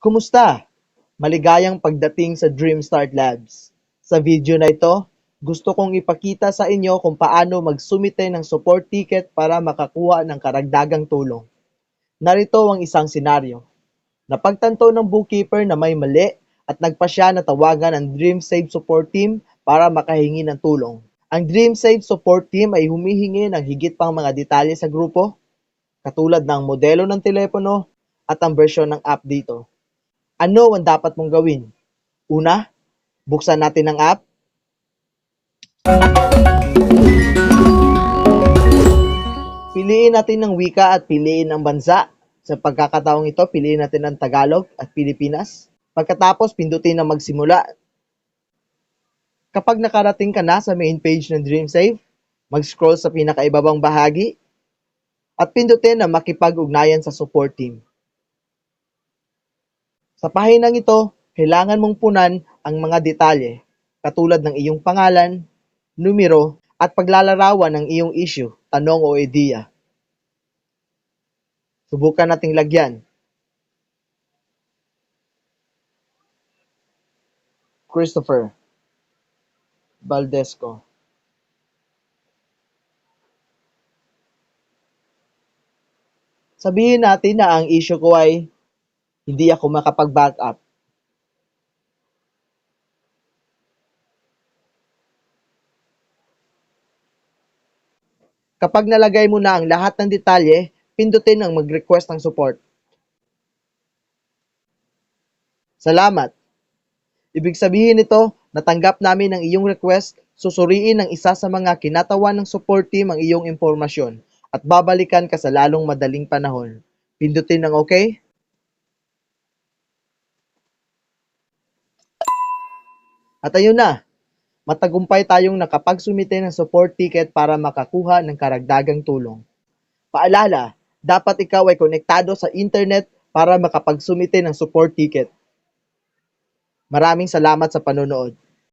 Kumusta? Maligayang pagdating sa Dreamstart Labs. Sa video na ito, gusto kong ipakita sa inyo kung paano magsumite ng support ticket para makakuha ng karagdagang tulong. Narito ang isang senaryo. Napagtanto ng bookkeeper na may mali at nagpa siya na tawagan ang DreamSave support team para makahingi ng tulong. Ang DreamSave support team ay humihingi ng higit pang mga detalye sa grupo, katulad ng modelo ng telepono at ang bersyon ng app dito. Ano ang dapat mong gawin? Una, buksan natin ang app. Piliin natin ng wika at piliin ang bansa. Sa pagkakataong ito, piliin natin ang Tagalog at Pilipinas. Pagkatapos, pindutin ang magsimula. Kapag nakarating ka na sa main page ng DreamSave, mag-scroll sa pinakaibabang bahagi at pindutin ang makipag-ugnayan sa support team. Sa pahinang ito, kailangan mong punan ang mga detalye, katulad ng iyong pangalan, numero, at paglalarawan ng iyong issue, tanong o ideya. Subukan nating lagyan. Christopher Valdesco. Sabihin natin na ang issue ko ay hindi ako makapag-backup. Kapag nalagay mo na ang lahat ng detalye, pindutin ang mag-request ng support. Salamat! Ibig sabihin nito, natanggap namin ang iyong request, susuriin ng isa sa mga kinatawan ng support team ang iyong impormasyon at babalikan ka sa lalong madaling panahon. Pindutin ang OK. At ayun na, matagumpay tayong nakapagsumite ng support ticket para makakuha ng karagdagang tulong. Paalala, dapat ikaw ay konektado sa internet para makapagsumite ng support ticket. Maraming salamat sa panonood.